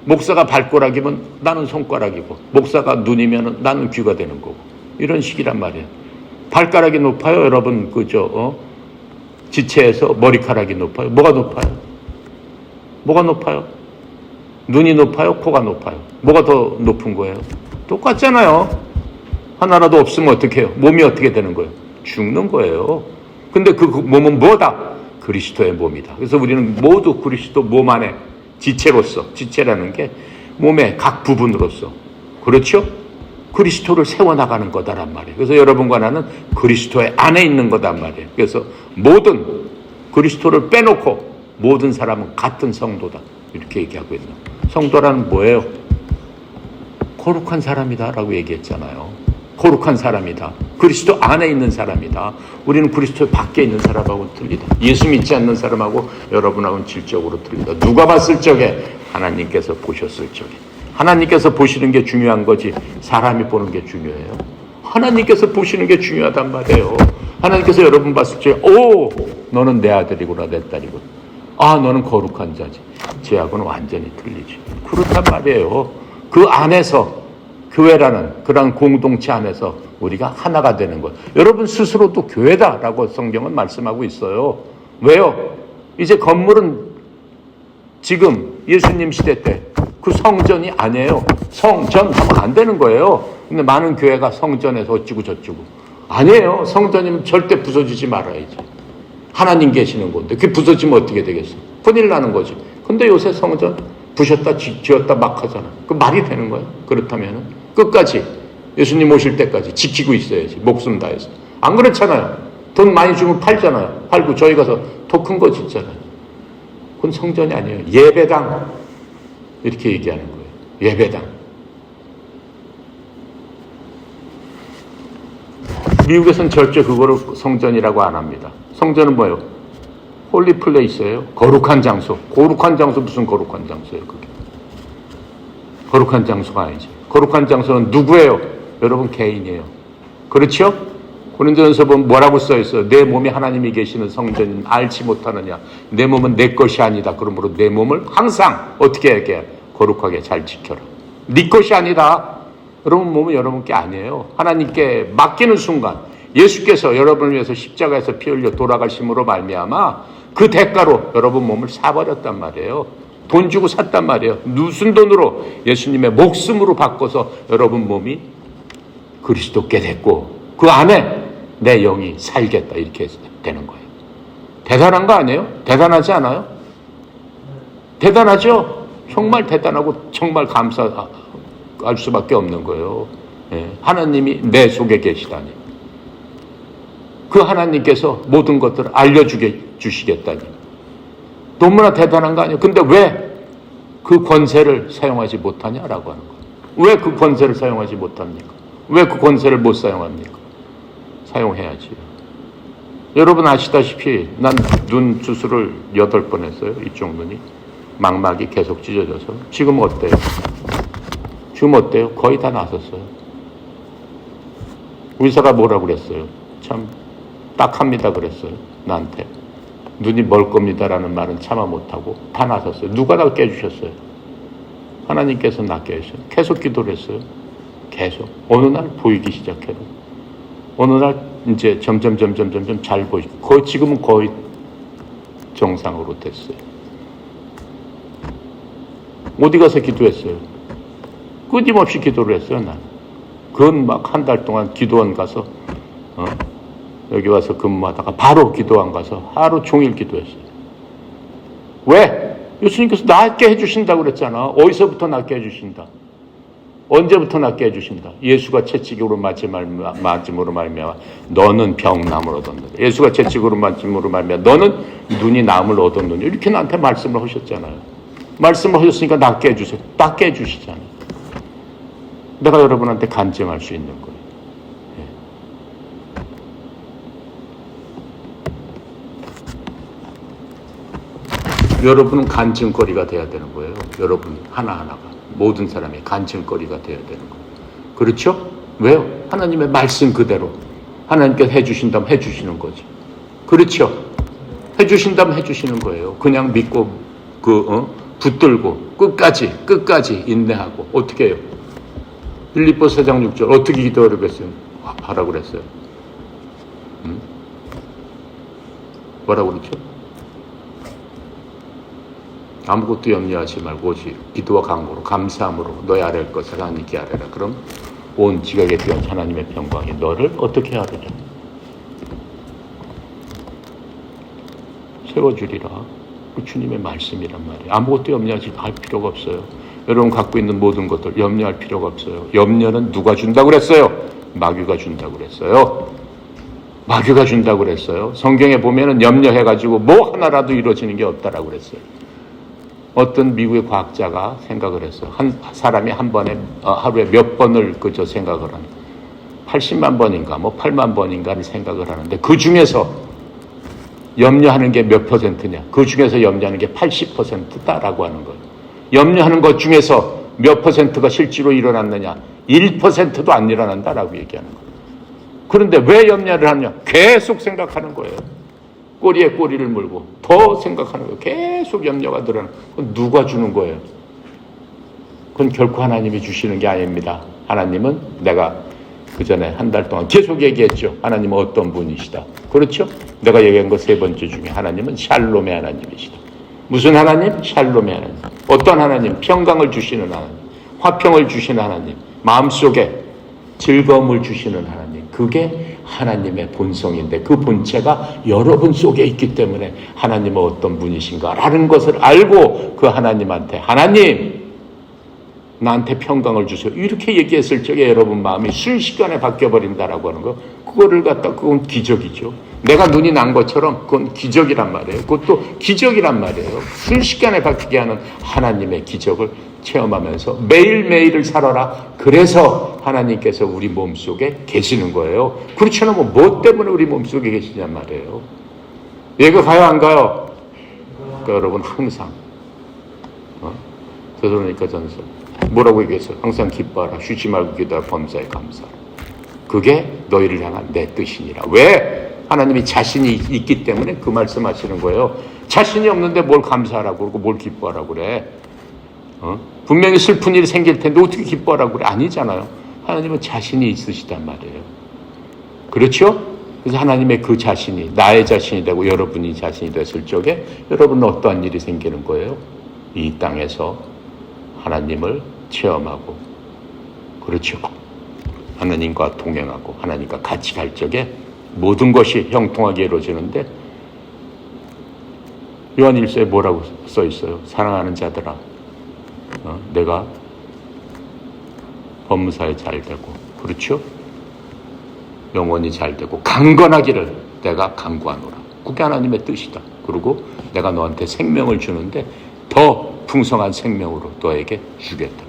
목사가 발가락이면 나는 손가락이고, 목사가 눈이면 나는 귀가 되는 거고, 이런 식이란 말이에요. 발가락이 높아요, 여러분. 지체에서 머리카락이 높아요. 뭐가 높아요? 뭐가 높아요? 눈이 높아요? 코가 높아요? 뭐가 더 높은 거예요? 똑같잖아요. 하나라도 없으면 어떻게 해요? 몸이 어떻게 되는 거예요? 죽는 거예요. 근데 그 몸은 뭐다? 그리스도의 몸이다. 그래서 우리는 모두 그리스도 몸 안에 지체로서, 지체라는 게 몸의 각 부분으로서, 그렇죠? 그리스도를 세워나가는 거다란 말이에요. 그래서 여러분과 나는 그리스도의 안에 있는 거단 말이에요. 그래서 모든 그리스도를 빼놓고 모든 사람은 같은 성도다, 이렇게 얘기하고 있는 거예요. 성도라는 뭐예요? 거룩한 사람이다 라고 얘기했잖아요. 거룩한 사람이다. 그리스도 안에 있는 사람이다. 우리는 그리스도 밖에 있는 사람하고는 틀리다. 예수 믿지 않는 사람하고 여러분하고는 질적으로 틀리다. 누가 봤을 적에? 하나님께서 보셨을 적에. 하나님께서 보시는 게 중요한 거지 사람이 보는 게 중요해요? 하나님께서 보시는 게 중요하단 말이에요. 하나님께서 여러분 봤을 적에 너는 내 아들이구나, 내 딸이구나. 너는 거룩한 자지. 쟤하고는 완전히 틀리지. 그렇단 말이에요. 그 안에서 교회라는 그런 공동체 안에서 우리가 하나가 되는 것. 여러분 스스로도 교회다라고 성경은 말씀하고 있어요. 왜요? 이제 건물은 지금 예수님 시대 때 그 성전이 아니에요. 성전하면 안 되는 거예요. 근데 많은 교회가 성전에서 어찌고 저찌고. 아니에요. 성전이면 절대 부서지지 말아야지. 하나님 계시는 건데 그게 부서지면 어떻게 되겠어? 큰일 나는 거지. 근데 요새 성전 부셨다 지었다 막 하잖아. 그 말이 되는 거예요. 그렇다면은 끝까지 예수님 오실 때까지 지키고 있어야지. 목숨 다해서. 안 그렇잖아요. 돈 많이 주면 팔잖아요. 팔고 저희 가서 더 큰 거 짓잖아요. 그건 성전이 아니에요. 예배당. 이렇게 얘기하는 거예요. 예배당. 미국에서는 절대 그거를 성전이라고 안 합니다. 성전은 뭐예요? 홀리 플레이스예요. 거룩한 장소. 거룩한 장소 무슨 거룩한 장소예요, 그게? 거룩한 장소가 아니지. 거룩한 장소는 누구예요? 여러분 개인이에요. 그렇죠? 고린도전서 보면 뭐라고 써 있어요? 내 몸이 하나님이 계시는 성전인 알지 못하느냐? 내 몸은 내 것이 아니다. 그러므로 내 몸을 항상 어떻게 해야 거룩하게 잘 지켜라. 네 것이 아니다. 여러분 몸은 여러분 게 아니에요. 하나님께 맡기는 순간 예수께서 여러분을 위해서 십자가에서 피 흘려 돌아가심으로 말미암아 그 대가로 여러분 몸을 사버렸단 말이에요. 돈 주고 샀단 말이에요. 무슨 돈으로? 예수님의 목숨으로 바꿔서 여러분 몸이 그리스도께 됐고 그 안에 내 영이 살겠다, 이렇게 되는 거예요. 대단한 거 아니에요? 대단하지 않아요? 대단하죠? 정말 대단하고 정말 감사할 수밖에 없는 거예요. 하나님이 내 속에 계시다니. 그 하나님께서 모든 것들을 알려주시겠다니. 너무나 대단한 거 아니에요? 근데 왜 그 권세를 사용하지 못하냐라고 하는 거예요. 왜 그 권세를 사용하지 못합니까? 왜 그 권세를 못 사용합니까? 사용해야지. 여러분 아시다시피 난 눈 수술을 8번 했어요. 이쪽 눈이. 망막이 계속 찢어져서. 지금 어때요? 지금 어때요? 거의 다 나섰어요. 의사가 뭐라고 그랬어요? 참 딱합니다 그랬어요. 나한테. 눈이 멀 겁니다라는 말은 참아 못하고 다 나섰어요. 누가 나 깨주셨어요? 하나님께서 나 깨주셨어요. 계속 기도를 했어요. 계속. 어느 날 보이기 시작해요. 어느 날 이제 점점 잘 보이고 거의 지금은 거의 정상으로 됐어요. 어디 가서 기도했어요? 끊임없이 기도를 했어요. 난. 그건 막 한 달 동안 기도원 가서 여기 와서 근무하다가 바로 기도원 가서 하루 종일 기도했어요. 왜? 예수님께서 낫게 해주신다고 그랬잖아. 어디서부터 낫게 해주신다? 언제부터 낫게 해주신다. 예수가 채찍으로 맞음으로 말미암아 너는 병남을 얻었느냐. 예수가 채찍으로 맞음으로 말미암아 너는 눈이 남을 얻었느냐. 이렇게 나한테 말씀을 하셨잖아요. 말씀을 하셨으니까 낫게 해주세요. 낫게 해주시잖아요. 내가 여러분한테 간증할 수 있는 거예요. 여러분은 간증거리가 돼야 되는 거예요. 여러분 하나하나가 모든 사람의 간증거리가 돼야 되는 거예요. 그렇죠? 왜요? 하나님의 말씀 그대로 하나님께서 해주신다면 해주시는 거죠. 그렇죠? 해주신다면 해주시는 거예요. 그냥 믿고 붙들고 끝까지 인내하고. 어떻게 해요? 빌립보서 4장 6절 어떻게 기도하라고 그랬어요? 하라고 그랬어요. 뭐라고 그랬죠? 아무것도 염려하지 말고 오직 기도와 간구로 감사함으로 너의 아랠 것을 하나님께 아뢰라. 그럼 온 지각에 대한 하나님의 평강이 너를 어떻게 하리라? 세워주리라. 그 주님의 말씀이란 말이에요. 아무것도 염려하지 할 필요가 없어요. 여러분 갖고 있는 모든 것들 염려할 필요가 없어요. 염려는 누가 준다고 그랬어요? 마귀가 준다고 그랬어요. 마귀가 준다고 그랬어요. 성경에 보면은 염려해가지고 뭐 하나라도 이루어지는 게 없다라고 그랬어요. 어떤 미국의 과학자가 생각을 했어요. 한 사람이 한 번에 하루에 몇 번을 그저 생각을 하는 80만 번인가 뭐 8만 번인가를 생각을 하는데 그 중에서 염려하는 게 몇 퍼센트냐? 그 중에서 염려하는 게 80%다라고 하는 거예요. 염려하는 것 중에서 몇 퍼센트가 실제로 일어났느냐? 1%도 안 일어난다라고 얘기하는 거예요. 그런데 왜 염려를 하느냐? 계속 생각하는 거예요. 꼬리에 꼬리를 물고 더 생각하는 거예요. 계속 염려가 늘어나는 거예요. 누가 주는 거예요? 그건 결코 하나님이 주시는 게 아닙니다. 하나님은 내가 그 전에 한 달 동안 계속 얘기했죠. 하나님은 어떤 분이시다. 그렇죠? 내가 얘기한 거 3번째 중에 하나님은 샬롬의 하나님이시다. 무슨 하나님? 샬롬의 하나님. 어떤 하나님? 평강을 주시는 하나님. 화평을 주시는 하나님. 마음속에 즐거움을 주시는 하나님. 그게 하나님의 본성인데 그 본체가 여러분 속에 있기 때문에 하나님은 어떤 분이신가라는 것을 알고 그 하나님한테 하나님 나한테 평강을 주세요. 이렇게 얘기했을 적에 여러분 마음이 순식간에 바뀌어버린다라고 하는 거. 그거를 갖다 그건 기적이죠. 내가 눈이 난 것처럼 그건 기적이란 말이에요. 그것도 기적이란 말이에요. 순식간에 바뀌게 하는 하나님의 기적을 체험하면서 매일매일을 살아라. 그래서 하나님께서 우리 몸속에 계시는 거예요. 그렇지 않으면 뭐 때문에 우리 몸속에 계시냔 말이에요. 얘가 가요 안 가요? 그러니까 여러분 항상 데살로니가 전서 뭐라고 얘기했어요? 항상 기뻐하라. 쉬지 말고 기도하라. 범사에 감사하라. 그게 너희를 향한 내 뜻이니라. 왜? 하나님이 자신이 있기 때문에 그 말씀하시는 거예요. 자신이 없는데 뭘 감사하라고 그러고 뭘 기뻐하라고 그래? 분명히 슬픈 일이 생길 텐데 어떻게 기뻐하라고 그래? 아니잖아요. 하나님은 자신이 있으시단 말이에요. 그렇죠? 그래서 하나님의 그 자신이 나의 자신이 되고 여러분이 자신이 됐을 적에 여러분은 어떠한 일이 생기는 거예요? 이 땅에서 하나님을 체험하고 그렇죠. 하나님과 동행하고 하나님과 같이 갈 적에 모든 것이 형통하게 이루어지는데 요한일서에 뭐라고 써 있어요? 사랑하는 자들아 내가 법무사에 잘 되고 그렇죠? 영원히 잘 되고 강건하기를 내가 간구하노라. 그게 하나님의 뜻이다. 그리고 내가 너한테 생명을 주는데 더 풍성한 생명으로 너에게 주겠다.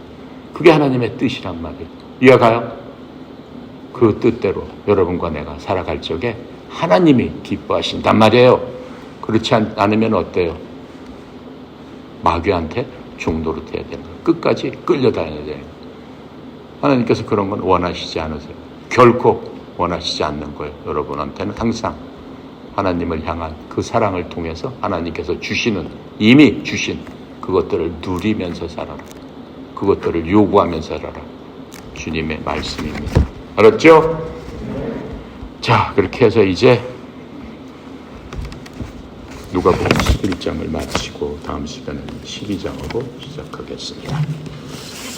그게 하나님의 뜻이란 말이에요. 이해가요? 그 뜻대로 여러분과 내가 살아갈 적에 하나님이 기뻐하신단 말이에요. 그렇지 않으면 어때요? 마귀한테 종노릇 해야 되는 거예요. 끝까지 끌려다녀야 되는 거예요. 하나님께서 그런 건 원하시지 않으세요. 결코 원하시지 않는 거예요. 여러분한테는 항상 하나님을 향한 그 사랑을 통해서 하나님께서 주시는 이미 주신 그것들을 누리면서 살아라. 그것들을 요구하면서 살아라. 주님의 말씀입니다. 알았죠? 자, 그렇게 해서 이제 누가복음 11장을 마치고 다음 시간에는 12장으로 시작하겠습니다.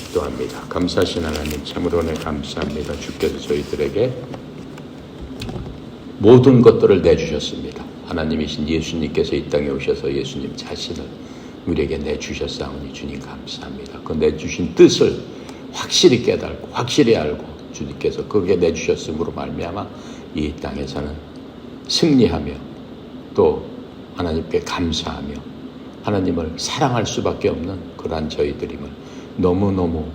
기도합니다. 감사하신 하나님 참으로 감사합니다. 주께서 저희들에게 모든 것들을 내주셨습니다. 하나님이신 예수님께서 이 땅에 오셔서 예수님 자신을 우리에게 내주셨사오니 주님 감사합니다. 그 내주신 뜻을 확실히 깨달고 확실히 알고 주님께서 그게 내주셨음으로 말미암아 이 땅에서는 승리하며 또 하나님께 감사하며 하나님을 사랑할 수밖에 없는 그러한 저희들임을 너무너무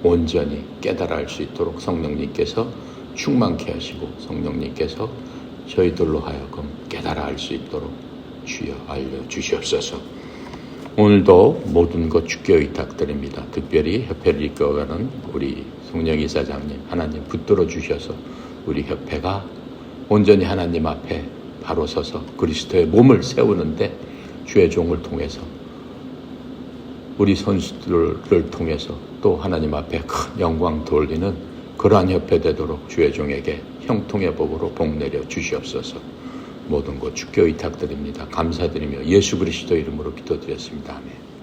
온전히 깨달아 알 수 있도록 성령님께서 충만케 하시고 성령님께서 저희들로 하여금 깨달아 알 수 있도록 주여 알려주시옵소서. 오늘도 모든 것 주께 의탁드립니다. 특별히 협회를 이끌어가는 우리 송영 이사장님 하나님 붙들어 주셔서 우리 협회가 온전히 하나님 앞에 바로 서서 그리스도의 몸을 세우는데 주의 종을 통해서 우리 선수들을 통해서 또 하나님 앞에 큰 영광 돌리는 그러한 협회 되도록 주의 종에게 형통의 복으로 복 내려 주시옵소서. 모든 것 주께 의탁드립니다. 감사드리며 예수 그리스도 이름으로 기도드렸습니다. 아멘.